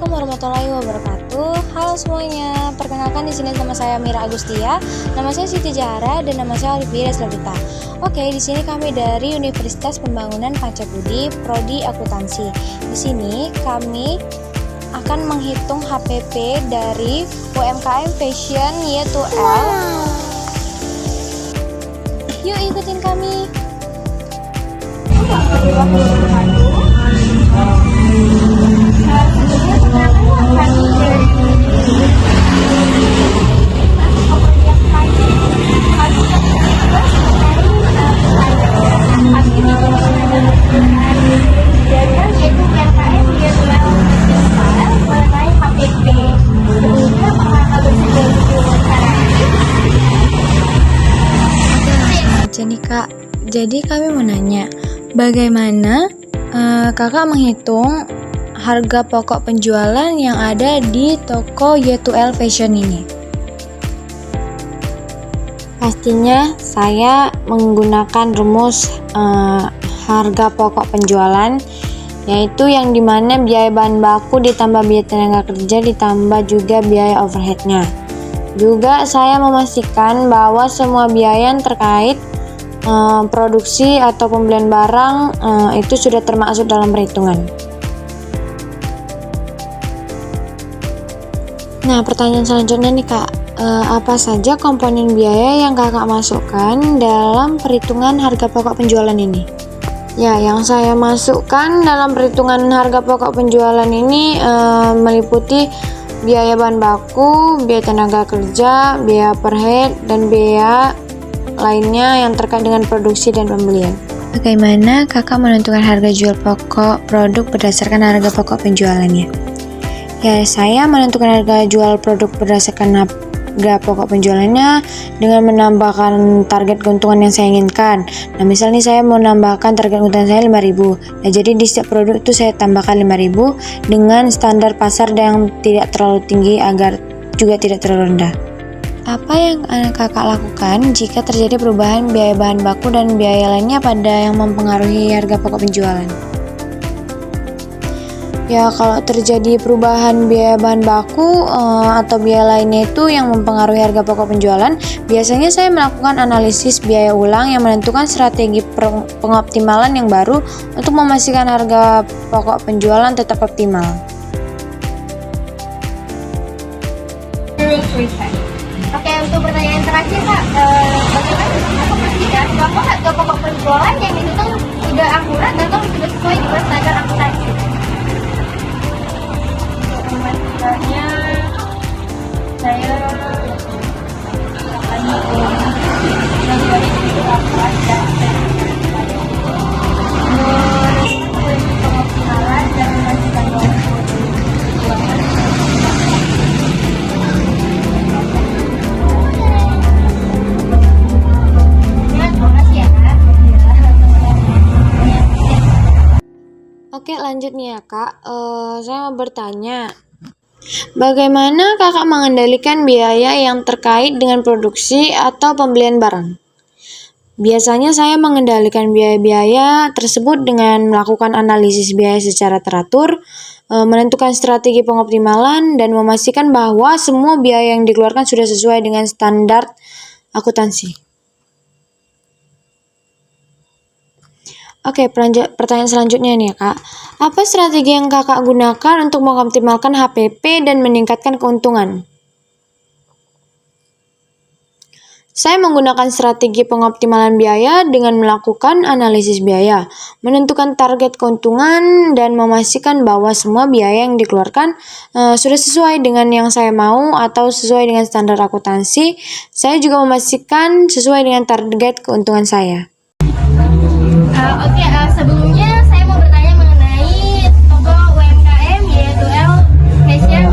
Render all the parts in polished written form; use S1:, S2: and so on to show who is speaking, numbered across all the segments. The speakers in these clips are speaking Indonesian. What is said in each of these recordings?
S1: Assalamualaikum warahmatullahi wabarakatuh. Halo semuanya, perkenalkan di sini nama saya Mira Agustia, nama saya Siti Jahara, dan nama saya Olivia Deslabita. Oke, di sini kami dari Universitas Pembangunan Pancabudi, Prodi Akuntansi. Di sini kami akan menghitung HPP dari UMKM Fashion Y2L. Yuk ikutin kami. Jadi kami mau nanya, bagaimana kakak menghitung harga pokok penjualan yang ada di toko Y2L Fashion ini? Pastinya saya menggunakan rumus harga pokok penjualan, yaitu yang dimana biaya bahan baku ditambah biaya tenaga kerja ditambah juga biaya overheadnya. Juga saya memastikan bahwa semua biaya yang terkait produksi atau pembelian barang itu sudah termasuk dalam perhitungan. Nah, pertanyaan selanjutnya nih Kak, apa saja komponen biaya yang Kakak masukkan dalam perhitungan harga pokok penjualan ini? Ya, yang saya masukkan dalam perhitungan harga pokok penjualan ini meliputi biaya bahan baku, biaya tenaga kerja, biaya per head, dan biaya lainnya yang terkait dengan produksi dan pembelian. Bagaimana kakak menentukan harga jual pokok produk berdasarkan harga pokok penjualannya? Ya, saya menentukan harga jual produk berdasarkan harga pokok penjualannya dengan menambahkan target keuntungan yang saya inginkan. Nah, misalnya saya mau menambahkan target keuntungan saya 5.000. Nah, jadi di setiap produk itu saya tambahkan 5.000 dengan standar pasar yang tidak terlalu tinggi agar juga tidak terlalu rendah. Apa yang kakak lakukan jika terjadi perubahan biaya bahan baku dan biaya lainnya pada yang mempengaruhi harga pokok penjualan? Ya, kalau terjadi perubahan biaya bahan baku atau biaya lainnya itu yang mempengaruhi harga pokok penjualan, biasanya saya melakukan analisis biaya ulang yang menentukan strategi pengoptimalan yang baru untuk memastikan harga pokok penjualan tetap optimal.
S2: Oke, untuk pertanyaan terakhir Kak, bagaimana kita memastikan bahwa harga pokok penjualan yang dihitung sudah akurat atau sudah sesuai dengan standar akuntansi? Memastikannya, saya akan menggunakan akurat dan pengoptimalan dan memastikan bahwa
S1: Oke, lanjut nih ya Kak, saya mau bertanya, bagaimana kakak mengendalikan biaya yang terkait dengan produksi atau pembelian barang? Biasanya saya mengendalikan biaya-biaya tersebut dengan melakukan analisis biaya secara teratur, menentukan strategi pengoptimalan, dan memastikan bahwa semua biaya yang dikeluarkan sudah sesuai dengan standar akuntansi. Oke, pertanyaan selanjutnya nih ya Kak. Apa strategi yang kakak gunakan untuk mengoptimalkan HPP dan meningkatkan keuntungan? Saya menggunakan strategi pengoptimalan biaya dengan melakukan analisis biaya, menentukan target keuntungan, dan memastikan bahwa semua biaya yang dikeluarkan sudah sesuai dengan yang saya mau atau sesuai dengan standar akuntansi. Saya juga memastikan sesuai dengan target keuntungan saya.
S2: Sebelumnya saya mau bertanya mengenai toko UMKM Y2L Fashion.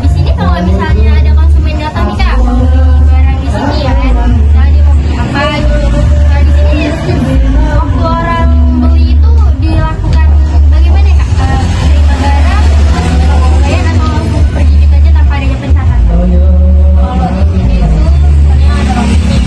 S2: Di sini kalau misalnya ada konsumen datang nih Kak, mau beli barang di sini ya kan, nah dia mau beli apa gitu. Nah di sini waktu orang beli itu dilakukan bagaimana Kak? Terima barang, bayar atau langsung pergi gitu aja tanpa adanya pencatatan? Kalau di sini itu misalnya ada orang beli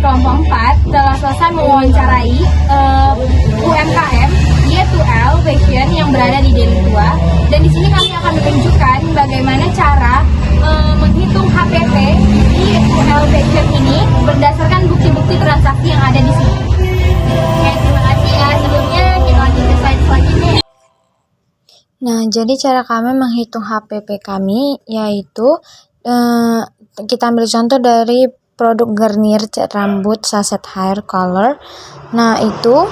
S2: kelompok 4 telah selesai mewawancarai UMKM Y2L Fashion yang berada di Deli Tua, dan di sini kami akan menunjukkan bagaimana cara menghitung HPP di Y2L Fashion ini berdasarkan bukti-bukti transaksi yang ada di sini. Oke, terima kasih ya. Sebelumnya kita lanjut ke slide selanjutnya.
S1: Nah, jadi cara kami menghitung HPP kami yaitu kita ambil contoh dari produk Garnier cat rambut saset hair color. Nah, itu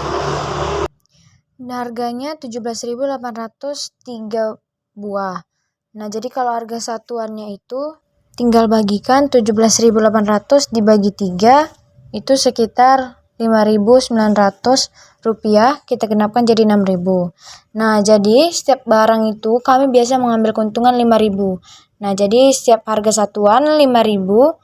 S1: harganya 17.803 buah. Nah, jadi kalau harga satuannya itu tinggal bagikan 17.800 dibagi 3, itu sekitar 5.900 rupiah, kita genapkan jadi 6.000. Nah, jadi setiap barang itu kami biasa mengambil keuntungan 5.000. Nah, jadi setiap harga satuan 5.000,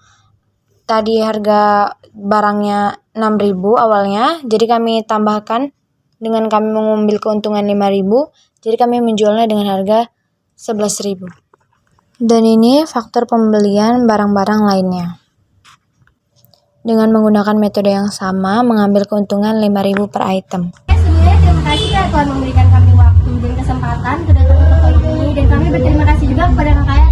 S1: tadi harga barangnya 6.000 awalnya, jadi kami tambahkan dengan kami mengambil keuntungan 5.000, jadi kami menjualnya dengan harga 11.000. Dan ini faktor pembelian barang-barang lainnya. Dengan menggunakan metode yang sama, mengambil keuntungan 5.000 per item.
S2: Sebelumnya terima kasih Kak telah memberikan kami waktu dan kesempatan ke dalam toko ini, dan kami berterima kasih juga kepada kakak